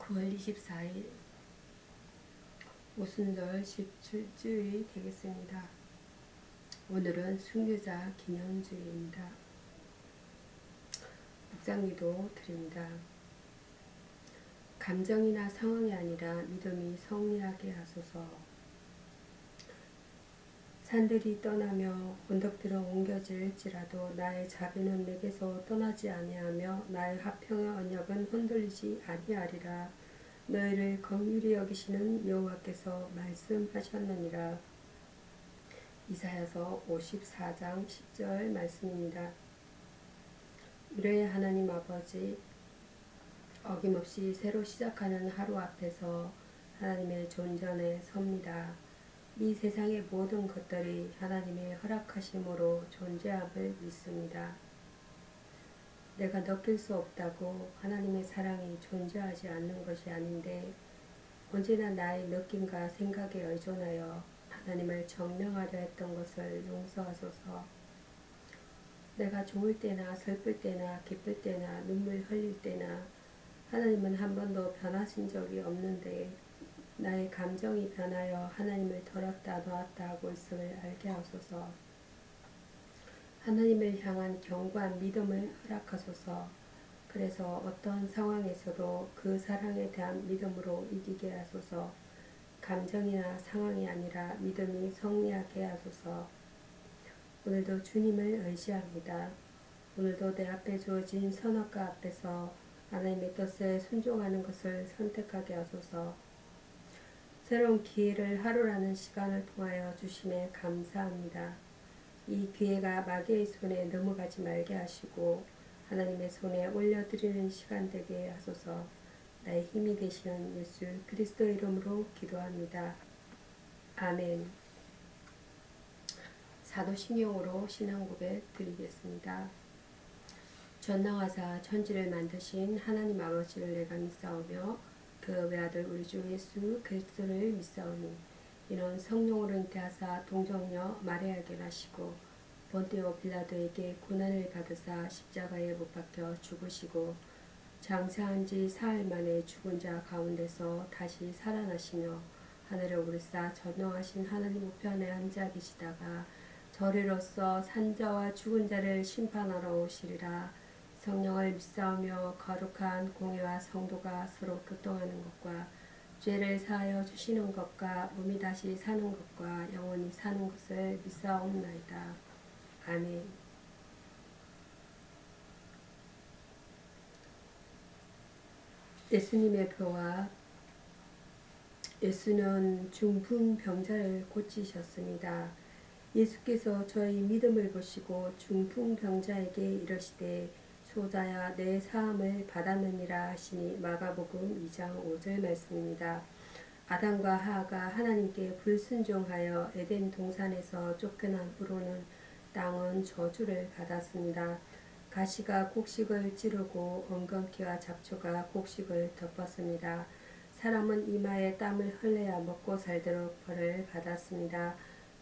9월 24일 오순절 17주일 되겠습니다. 오늘은 순교자 기념주일입니다. 묵상기도 드립니다. 감정이나 상황이 아니라 믿음이 성리하게 하소서. 산들이 떠나며 언덕들은 옮겨질지라도 나의 자비는 내게서 떠나지 아니하며 나의 화평의 언약은 흔들리지 아니하리라. 너희를 긍휼히 여기시는 여호와께서 말씀하셨느니라. 이사야서 54장 10절 말씀입니다. 미래의 하나님 아버지, 어김없이 새로 시작하는 하루 앞에서 하나님의 존전에 섭니다. 이 세상의 모든 것들이 하나님의 허락하심으로 존재함을 믿습니다. 내가 느낄 수 없다고 하나님의 사랑이 존재하지 않는 것이 아닌데 언제나 나의 느낌과 생각에 의존하여 하나님을 정명하려 했던 것을 용서하소서. 내가 좋을 때나 슬플 때나 기쁠 때나 눈물 흘릴 때나 하나님은 한 번도 변하신 적이 없는데 나의 감정이 변하여 하나님을 들었다 놨다 하고 있음을 알게 하소서. 하나님을 향한 견고한 믿음을 허락하소서. 그래서 어떤 상황에서도 그 사랑에 대한 믿음으로 이기게 하소서. 감정이나 상황이 아니라 믿음이 성리하게 하소서. 오늘도 주님을 의지합니다. 오늘도 내 앞에 주어진 선악과 앞에서 하나님의 뜻에 순종하는 것을 선택하게 하소서. 새로운 기회를 하루라는 시간을 통하여 주심에 감사합니다. 이 기회가 마귀의 손에 넘어가지 말게 하시고 하나님의 손에 올려드리는 시간 되게 하소서. 나의 힘이 되시는 예수 그리스도의 이름으로 기도합니다. 아멘. 사도신경으로 신앙고백 드리겠습니다. 전능하사 천지를 만드신 하나님 아버지를 내가 믿사오며 그 외아들 우리 주 예수 그리스도를 믿사오니 이는 성령으로 잉태하사 동정녀 마리아에게 나시고 본디오 빌라도에게 고난을 받으사 십자가에 못 박혀 죽으시고 장사한 지 사흘 만에 죽은 자 가운데서 다시 살아나시며 하늘에 오르사 전능하신 하나님 우편에 앉아 계시다가 저리로서 산자와 죽은 자를 심판하러 오시리라. 성령을 믿사오며 거룩한 공회와 성도가 서로 교통하는 것과 죄를 사하여 주시는 것과 몸이 다시 사는 것과 영원히 사는 것을 믿사옵나이다. 아멘. 예수님의 표와 예수는 중풍병자를 고치셨습니다. 예수께서 저희 믿음을 보시고 중풍병자에게 이르시되 소자야 내 사함을 받았느니라 하시니 마가복음 2장 5절 말씀입니다. 아담과 하하가 하나님께 불순종하여 에덴 동산에서 쫓겨난 후로는 땅은 저주를 받았습니다. 가시가 곡식을 찌르고 엉겅퀴와 잡초가 곡식을 덮었습니다. 사람은 이마에 땀을 흘려야 먹고 살도록 벌을 받았습니다.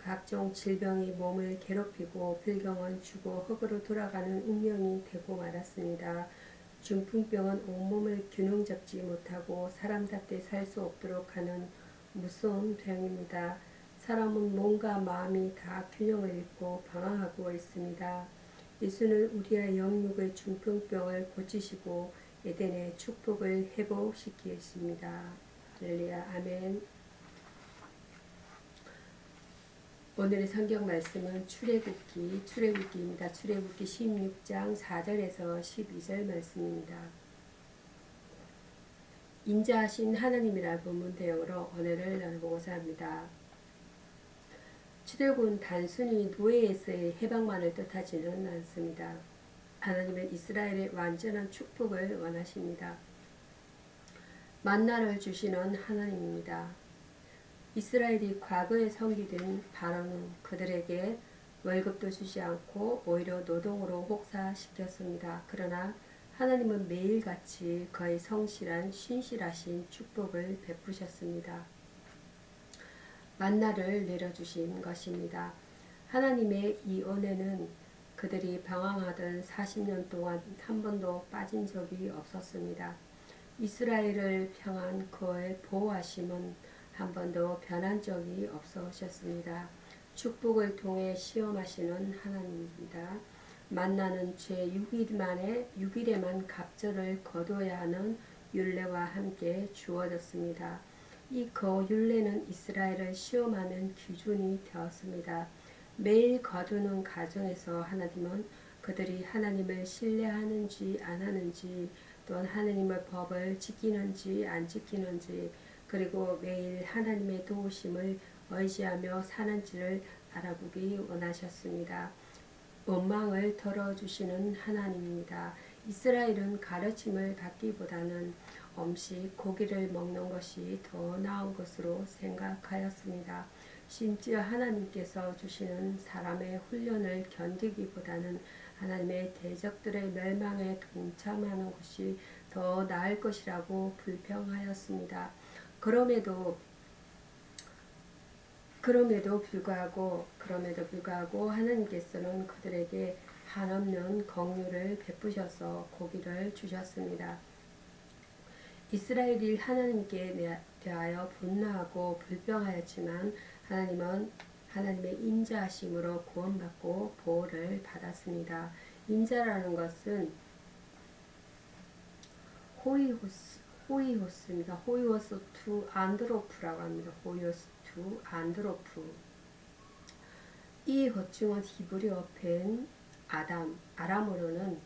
각종 질병이 몸을 괴롭히고 필경은 죽어 흙으로 돌아가는 운명이 되고 말았습니다. 중풍병은 온몸을 균형 잡지 못하고 사람답게 살 수 없도록 하는 무서운 병입니다. 사람은 몸과 마음이 다 균형을 잃고 방황하고 있습니다. 예수는 우리의 영육의 중풍병을 고치시고 에덴의 축복을 회복시키십니다. 할렐루야. 아멘. 오늘의 성경 말씀은 출애굽기입니다. 출애굽기 16장 4절에서 12절 말씀입니다. 인자하신 하나님이라 본문 대용으로 오늘을 나눠보고자 합니다. 출애굽은 단순히 노예에서의 해방만을 뜻하지는 않습니다. 하나님은 이스라엘의 완전한 축복을 원하십니다. 만나를 주시는 하나님입니다. 이스라엘이 과거에 섬기던 바로는 그들에게 월급도 주지 않고 오히려 노동으로 혹사시켰습니다. 그러나 하나님은 매일같이 거의 성실한 신실하신 축복을 베푸셨습니다. 만나를 내려주신 것입니다. 하나님의 이 은혜는 그들이 방황하던 40년 동안 한 번도 빠진 적이 없었습니다. 이스라엘을 향한 그의 보호하심은 한 번도 변한 적이 없으셨습니다. 축복을 통해 시험하시는 하나님입니다. 만나는 죄 6일에만 갑절을 거둬야 하는 율례와 함께 주어졌습니다. 이 율례는 이스라엘을 시험하는 기준이 되었습니다. 매일 거두는 가정에서 하나님은 그들이 하나님을 신뢰하는지 안 하는지 또는 하나님의 법을 지키는지 안 지키는지 그리고 매일 하나님의 도우심을 의지하며 사는지를 알아보기 원하셨습니다. 원망을 덜어주시는 하나님입니다. 이스라엘은 가르침을 받기보다는 음식, 고기를 먹는 것이 더 나은 것으로 생각하였습니다. 심지어 하나님께서 주시는 사람의 훈련을 견디기보다는 하나님의 대적들의 멸망에 동참하는 것이 더 나을 것이라고 불평하였습니다. 그럼에도 불구하고 하나님께서는 그들에게 한없는 긍휼을 베푸셔서 고기를 주셨습니다. 이스라엘이 하나님께 대하여 분노하고 불평하였지만 하나님은 하나님의 인자하심으로 구원받고 보호를 받았습니다. 인자라는 것은 호이호스입니다. 호이호스 투 안드로프라고 합니다. 호이호스 투 안드로프. 이 호칭은 히브리어 벤 아람어로는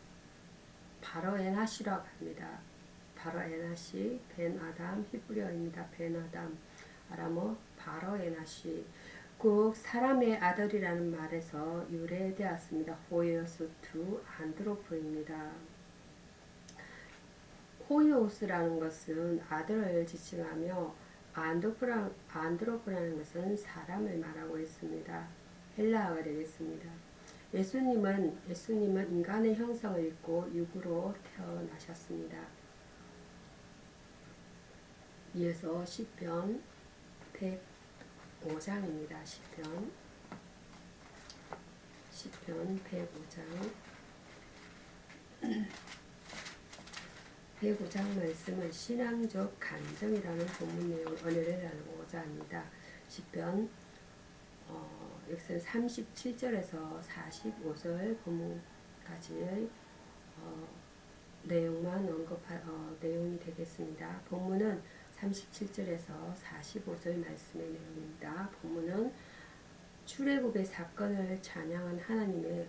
바로 에나시라고 합니다. 바로 에나시, 벤 아담, 히브리어입니다. 벤 아담, 아람어 바로 에나시. 꼭 사람의 아들이라는 말에서 유래되었습니다. 호이오스 투 안드로프입니다. 호이오스라는 것은 아들을 지칭하며 안드로프라는 것은 사람을 말하고 있습니다. 헬라어가 되겠습니다. 예수님은 인간의 형상을 입고 육으로 태어나셨습니다. 이어서 시편 105장입니다. 시편 105장 105장 말씀은 신앙적 간정이라는 본문 내용 은혜를 나누고자 합니다. 시편 여기서는 37절에서 45절 본문까지의 내용이 되겠습니다. 본문은 37절에서 45절 말씀의 내용입니다. 본문은 출애굽의 사건을 찬양한 하나님의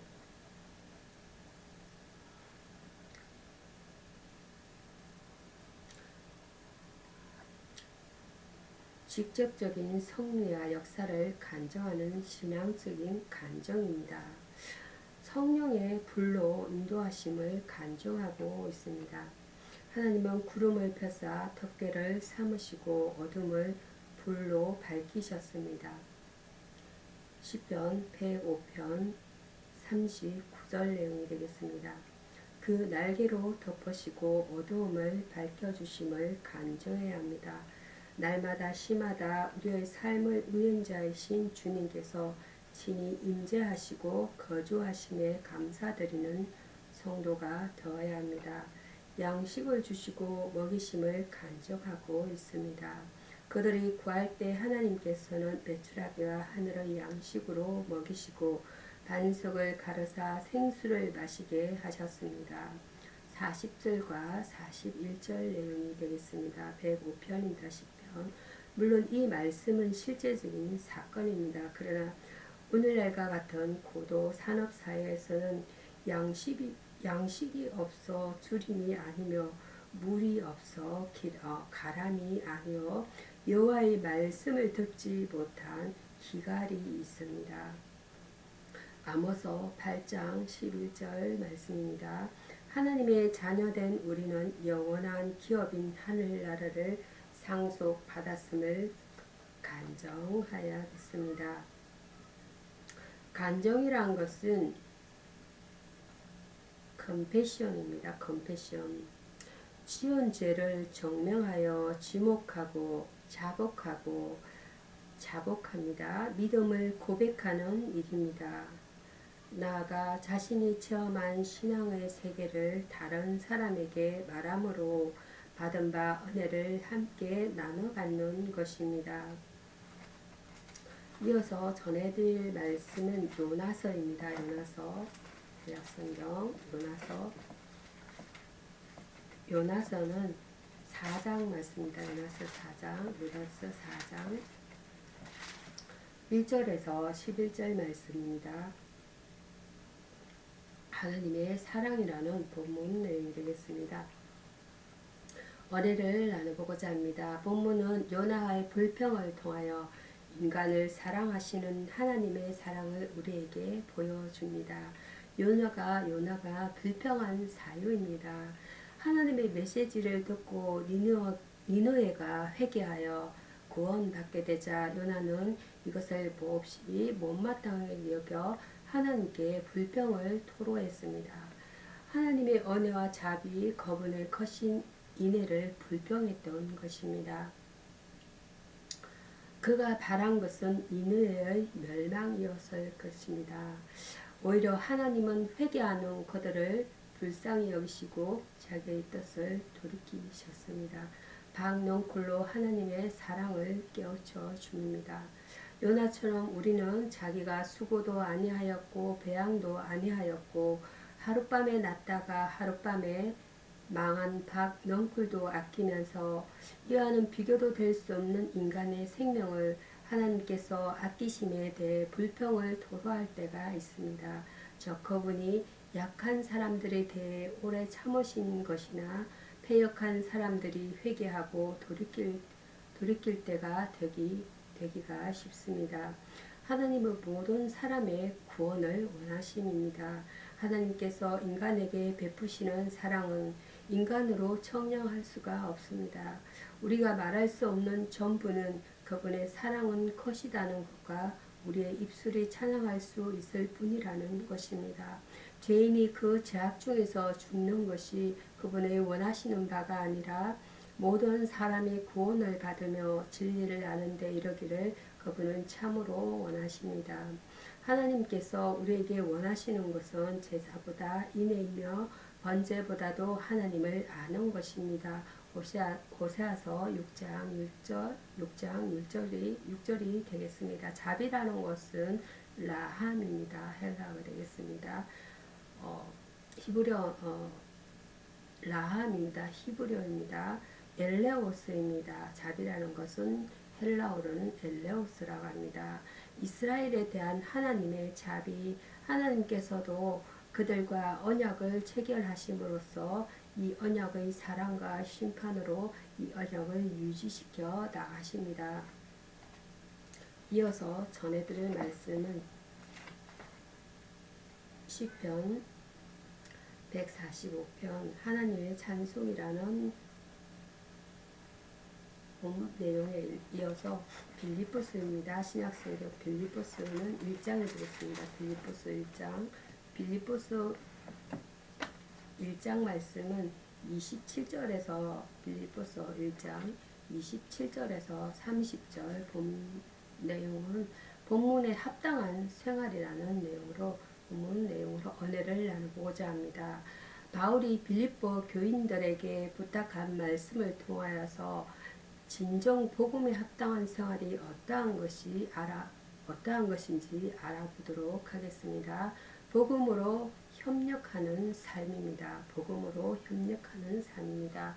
직접적인 섭리와 역사를 간정하는 신앙적인 간정입니다. 성령의 불로 인도하심을 간증하고 있습니다. 하나님은 구름을 펴사 덮개를 삼으시고 어둠을 불로 밝히셨습니다. 시편 105편 39절 내용이 되겠습니다. 그 날개로 덮으시고 어두움을 밝혀주심을 간증해야 합니다. 날마다 시마다 우리의 삶을 운행자이신 주님께서 친히 임재하시고 거주하심에 감사드리는 성도가 되어야 합니다. 양식을 주시고 먹이심을 간증하고 있습니다. 그들이 구할 때 하나님께서는 메추라기와 하늘의 양식으로 먹이시고 반석을 가르사 생수를 마시게 하셨습니다. 40절과 41절 내용이 되겠습니다. 105편입니다. 10편. 물론 이 말씀은 실제적인 사건입니다. 그러나 오늘날과 같은 고도 산업 사회에서는 양식이 없어 주림이 아니며 물이 없어 가람이 아니요 여호와의 말씀을 듣지 못한 기갈이 있습니다. 아모스 8장 11절 말씀입니다. 하나님의 자녀된 우리는 영원한 기업인 하늘나라를 상속받았음을 간정하야겠습니다. 간정이란 것은 컴패션입니다. 컴패션. 지은 죄를 정명하여 지목하고 자복합니다. 믿음을 고백하는 일입니다. 나아가 자신이 체험한 신앙의 세계를 다른 사람에게 말함으로 받은 바 은혜를 함께 나눠 갖는 것입니다. 이어서 전해드릴 말씀은 요나서입니다. 요나서 구약성경 요나서는 4장 말씀입니다. 요나서 4장 1절에서 11절 말씀입니다. 하나님의 사랑이라는 본문 내용이 되겠습니다. 은혜를 나눠보고자 합니다. 본문은 요나의 불평을 통하여 인간을 사랑하시는 하나님의 사랑을 우리에게 보여줍니다. 요나가 불평한 사유입니다. 하나님의 메시지를 듣고 니느웨가 회개하여 구원받게 되자 요나는 이것을 몹시 못마땅하게 여겨 하나님께 불평을 토로했습니다. 하나님의 은혜와 자비, 거분을 거신 인애를 불평했던 것입니다. 그가 바란 것은 니느웨의 멸망이었을 것입니다. 오히려 하나님은 회개하는 그들을 불쌍히 여기시고 자기의 뜻을 돌이키셨습니다. 박넝쿨로 하나님의 사랑을 깨우쳐 줍니다. 요나처럼 우리는 자기가 수고도 아니하였고 배양도 아니하였고 하룻밤에 났다가 하룻밤에 망한 박넝쿨도 아끼면서 이와는 비교도 될 수 없는 인간의 생명을 하나님께서 아끼심에 대해 불평을 토로할 때가 있습니다. 저 그분이 약한 사람들에 대해 오래 참으신 것이나 패역한 사람들이 회개하고 돌이킬 때가 되기가 쉽습니다. 하나님은 모든 사람의 구원을 원하심입니다. 하나님께서 인간에게 베푸시는 사랑은 인간으로 청량할 수가 없습니다. 우리가 말할 수 없는 전부는 그분의 사랑은 컷이다는 것과 우리의 입술이 찬양할 수 있을 뿐이라는 것입니다. 죄인이 그 죄악 중에서 죽는 것이 그분의 원하시는 바가 아니라 모든 사람이 구원을 받으며 진리를 아는 데 이르기를 그분은 참으로 원하십니다. 하나님께서 우리에게 원하시는 것은 제사보다 인애이며 번제보다도 하나님을 아는 것입니다. 호세아서 6장 6절이 되겠습니다. 자비라는 것은 라함입니다. 헬라어가 되겠습니다. 라함입니다. 히브리어입니다. 엘레오스입니다. 자비라는 것은 헬라어로는 엘레오스라고 합니다. 이스라엘에 대한 하나님의 자비, 하나님께서도 그들과 언약을 체결하심으로써 이 언약의 사랑과 심판으로 이 언약을 유지시켜 나가십니다. 이어서 전해드릴 말씀은 시편 145편 하나님의 찬송이라는 내용에 이어서 빌립보서입니다. 신약성경 빌립보서는 1장을 드렸습니다. 빌립보서 1장 말씀은 27절에서 빌립보서 1장 27절에서 30절 내용은 본문에 합당한 생활이라는 내용으로 본문 내용으로 은혜를 나누고자 합니다. 바울이 빌립보 교인들에게 부탁한 말씀을 통하여서 진정 복음에 합당한 생활이 어떠한 것인지 알아보도록 하겠습니다. 복음으로 협력하는 삶입니다. 복음으로 협력하는 삶입니다.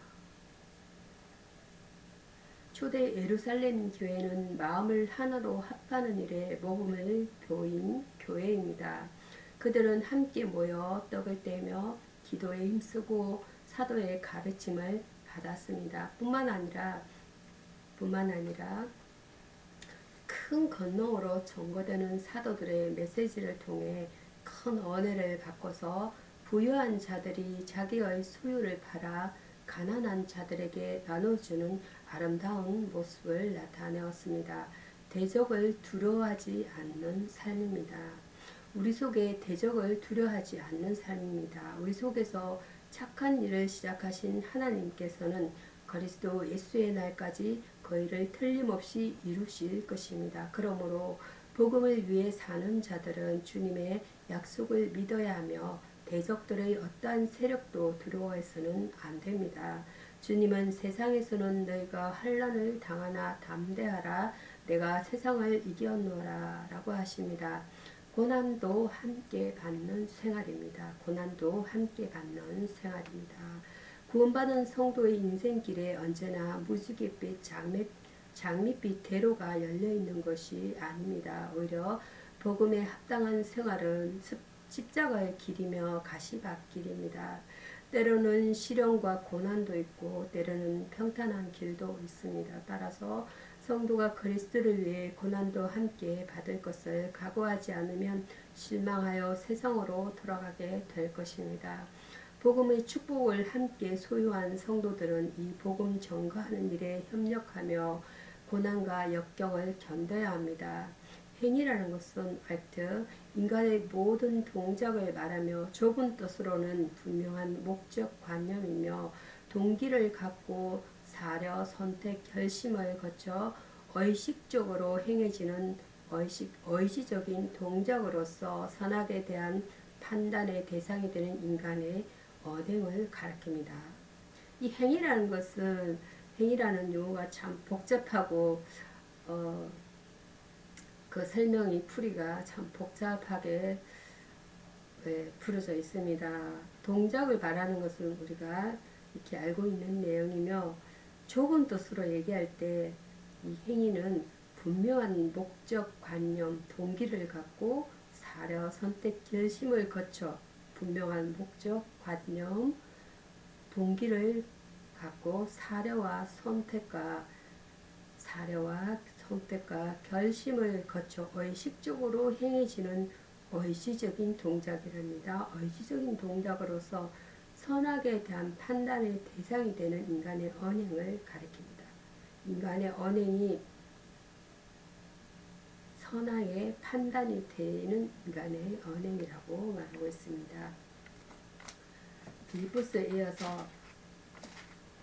초대 예루살렘 교회는 마음을 하나로 합하는 일에 모범을 보인 교회입니다. 그들은 함께 모여 떡을 떼며 기도에 힘쓰고 사도의 가르침을 받았습니다. 뿐만 아니라 큰 권능으로 전거되는 사도들의 메시지를 통해 큰 은혜를 받고서 부유한 자들이 자기의 소유를 팔아 가난한 자들에게 나눠주는 아름다운 모습을 나타내었습니다. 대적을 두려워하지 않는 삶입니다. 우리 속에 대적을 두려워하지 않는 삶입니다. 우리 속에서 착한 일을 시작하신 하나님께서는 그리스도 예수의 날까지 그 일을 틀림없이 이루실 것입니다. 그러므로 복음을 위해 사는 자들은 주님의 약속을 믿어야 하며 대적들의 어떠한 세력도 두려워해서는 안 됩니다. 주님은 세상에서는 너희가 환난을 당하나 담대하라 내가 세상을 이겼노라 라고 하십니다. 고난도 함께 받는 생활입니다. 고난도 함께 받는 생활입니다. 구원받은 성도의 인생길에 언제나 무지갯빛 장밋빛 대로가 열려있는 것이 아닙니다. 오히려 복음에 합당한 생활은 십자가의 길이며 가시밭길입니다. 때로는 시련과 고난도 있고 때로는 평탄한 길도 있습니다. 따라서 성도가 그리스도를 위해 고난도 함께 받을 것을 각오하지 않으면 실망하여 세상으로 돌아가게 될 것입니다. 복음의 축복을 함께 소유한 성도들은 이 복음 전가하는 일에 협력하며 고난과 역경을 견뎌야 합니다. 행위라는 것은 act, 인간의 모든 동작을 말하며 좁은 뜻으로는 분명한 목적 관념이며 동기를 갖고 사려, 선택, 결심을 거쳐 의식적으로 행해지는 의지적인 동작으로서 선악에 대한 판단의 대상이 되는 인간의 언행을 가리킵니다. 이 행위라는 것은 행위라는 용어가 참 복잡하고 그 설명이 풀이가 참 복잡하게 풀어져 있습니다. 동작을 말하는 것은 우리가 이렇게 알고 있는 내용이며 좁은 뜻으로 얘기할 때 이 행위는 분명한 목적, 관념, 동기를 갖고 사려, 선택, 결심을 거쳐 분명한 목적, 관념, 동기를 갖고 사려와 선택과 결심을 거쳐 의식적으로 행해지는 의지적인 동작이랍니다. 의지적인 동작으로서 선악에 대한 판단의 대상이 되는 인간의 언행을 가리킵니다. 인간의 언행이 선악의 판단이 되는 인간의 언행이라고 말하고 있습니다. 빌립보스에 이어서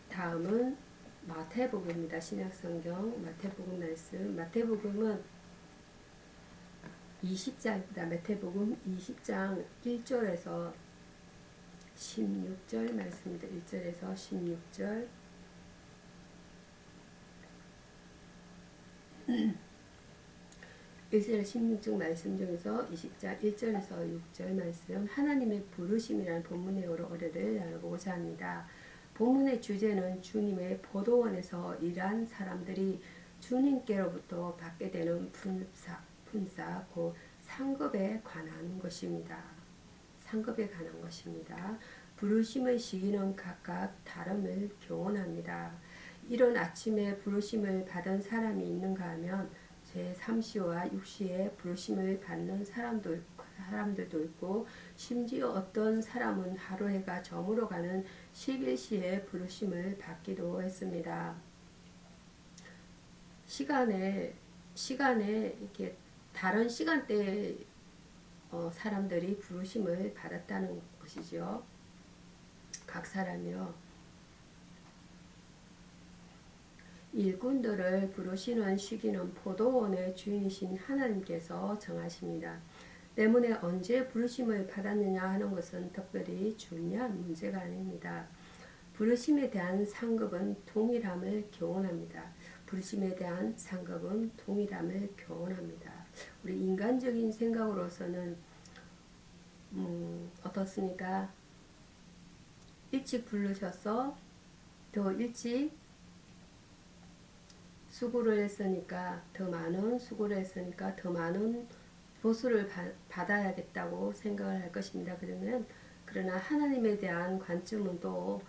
다음은 마태복음입니다. 신약성경 마태복음 말씀. 마태복음은 20장입니다. 마태복음 20장 1절에서 16절 말씀입니다. 1절에서 16절. 1절에서 16절 말씀 중에서 20장 1절에서 6절 말씀, 하나님의 부르심이라는 본문 내용으로 오늘을 나눠보고자 합니다. 본문의 주제는 주님의 포도원에서 일한 사람들이 주님께로부터 받게 되는 분사, 곧 상급에 관한 것입니다. 상급에 관한 것입니다. 부르심의 시기는 각각 다름을 교훈합니다. 이런 아침에 부르심을 받은 사람이 있는가 하면 제3시와 6시에 부르심을 받는 사람들도 있고, 심지어 어떤 사람은 하루 해가 저물어 가는 11시에 부르심을 받기도 했습니다. 시간에 이렇게 다른 시간대에 사람들이 부르심을 받았다는 것이죠. 각 사람이요. 일꾼들을 부르시는 시기는 포도원의 주인이신 하나님께서 정하십니다. 때문에 언제 부르심을 받았느냐 하는 것은 특별히 중요한 문제가 아닙니다. 부르심에 대한 상급은 동일함을 교훈합니다. 부르심에 대한 상급은 동일함을 교훈합니다. 우리 인간적인 생각으로서는 어떻습니까? 일찍 부르셔서 더 일찍 수고를 했으니까 더 많은 보수를 받아야겠다고 생각을 할 것입니다. 그러나 하나님에 대한 관점은 또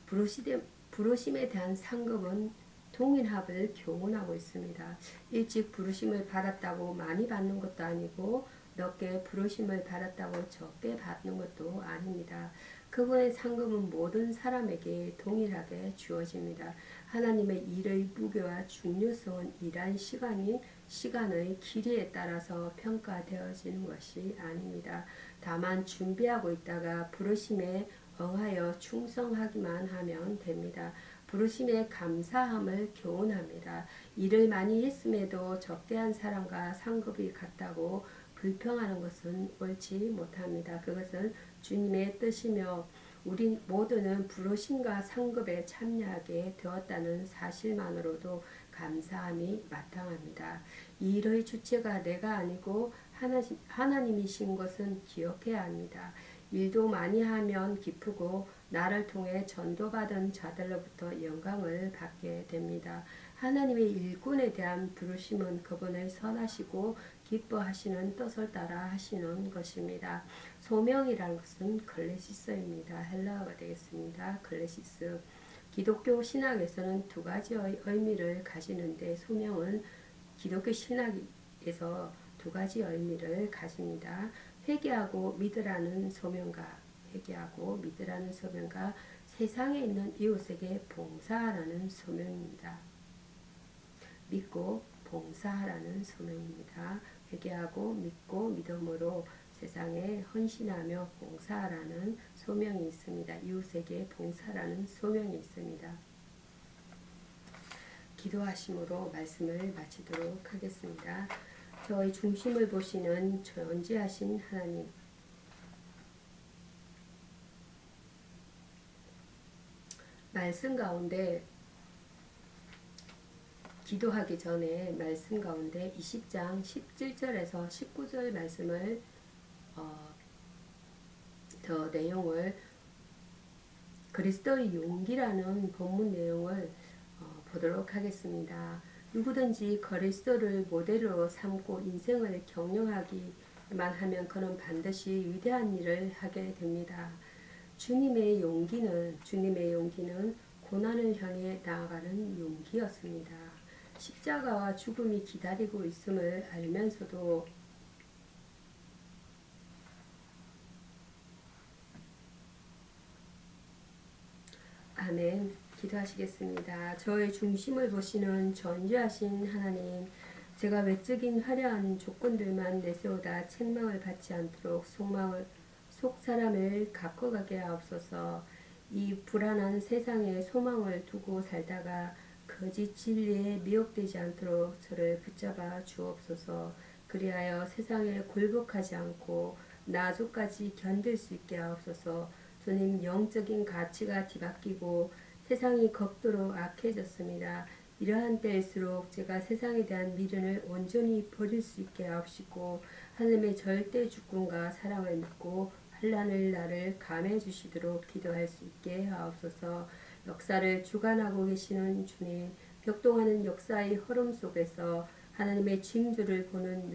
부르심에 대한 상급은 동일함을 교훈하고 있습니다. 일찍 부르심을 받았다고 많이 받는 것도 아니고 몇개 부르심을 받았다고 적게 받는 것도 아닙니다. 그분의 상급은 모든 사람에게 동일하게 주어집니다. 하나님의 일의 무게와 중요성은 일한 시간의 길이에 따라서 평가되어지는 것이 아닙니다. 다만 준비하고 있다가 부르심에 응하여 충성하기만 하면 됩니다. 부르심에 감사함을 교훈합니다. 일을 많이 했음에도 적게 한 사람과 상급이 같다고 불평하는 것은 옳지 못합니다. 그것은 주님의 뜻이며 우리 모두는 부르심과 상급에 참여하게 되었다는 사실만으로도 감사함이 마땅합니다. 이 일의 주체가 내가 아니고 하나님이신 것은 기억해야 합니다. 일도 많이 하면 기쁘고 나를 통해 전도받은 자들로부터 영광을 받게 됩니다. 하나님의 일꾼에 대한 부르심은 그분을 선하시고 기뻐하시는 뜻을 따라 하시는 것입니다. 소명이라는 것은 클레시스입니다. 헬라어가 되겠습니다. 클레시스. 기독교 신학에서는 두 가지의 의미를 가지는데 소명은 기독교 신학에서 두 가지 의미를 가집니다. 회개하고 믿으라는 소명과 세상에 있는 이웃에게 봉사하라는 소명입니다. 믿고 봉사하라는 소명입니다. 회개하고 믿고 믿음으로 세상에 헌신하며 봉사하라는 소명이 있습니다. 이웃에게 봉사라는 소명이 있습니다. 기도하심으로 말씀을 마치도록 하겠습니다. 저의 중심을 보시는 전지하신 하나님, 말씀 가운데 기도하기 전에 말씀 가운데 20장 17절에서 19절 말씀을 더 내용을 그리스도의 용기라는 본문 내용을 보도록 하겠습니다. 누구든지 그리스도를 모델로 삼고 인생을 경영하기만 하면 그는 반드시 위대한 일을 하게 됩니다. 주님의 용기는 고난을 향해 나아가는 용기였습니다. 십자가와 죽음이 기다리고 있음을 알면서도 아멘. 기도하시겠습니다. 저의 중심을 보시는 전지하신 하나님, 제가 외적인 화려한 조건들만 내세우다 책망을 받지 않도록 속사람을 가꿔가게 하옵소서. 이 불안한 세상에 소망을 두고 살다가 거짓 진리에 미혹되지 않도록 저를 붙잡아 주옵소서. 그리하여 세상에 굴복하지 않고 나주까지 견딜 수 있게 하옵소서. 주님, 영적인 가치가 뒤바뀌고 세상이 극도로 악해졌습니다. 이러한 때일수록 제가 세상에 대한 미련을 온전히 버릴 수 있게 하옵시고 하나님의 절대 주권과 사랑을 믿고 환난을 나를 감해 주시도록 기도할 수 있게 하옵소서. 역사를 주관하고 계시는 주님, 격동하는 역사의 흐름 속에서 하나님의 징조를 보는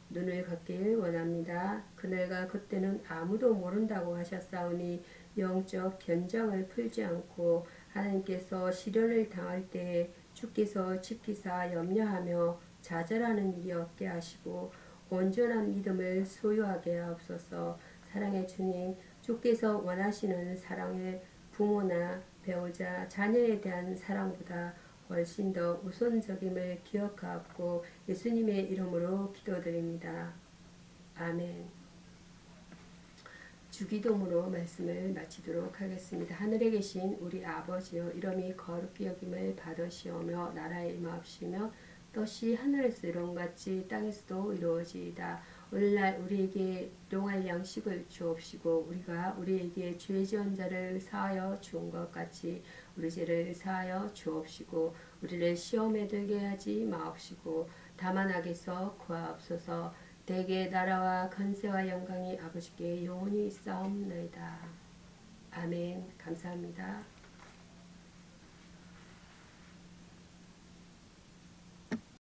눈을 갖길 원합니다. 그날과 그때는 아무도 모른다고 하셨사오니 영적 견장을 풀지 않고 하나님께서 시련을 당할 때에 주께서 지키사 염려하며 좌절하는 일이 없게 하시고 온전한 믿음을 소유하게 하옵소서. 사랑의 주님, 주께서 원하시는 사랑을 부모나 배우자, 자녀에 대한 사랑보다 훨씬 더 우선적임을 기억하옵고 예수님의 이름으로 기도드립니다. 아멘. 주기도문으로 말씀을 마치도록 하겠습니다. 하늘에 계신 우리 아버지여, 이름이 거룩히 여김을 받으시오며 나라에 임하옵시며 뜻이 하늘에서 이룬같이 땅에서도 이루어지이다. 오늘날 우리에게 일용할 양식을 주옵시고 우리가 우리에게 죄 지은 자를 사하여 주온 것 같이 우리 죄를 사하여 주옵시고 우리를 시험에 들게 하지 마옵시고 다만 악에서 구하옵소서. 대개 나라와 권세와 영광이 아버지께 영원히 있사옵나이다. 아멘. 감사합니다.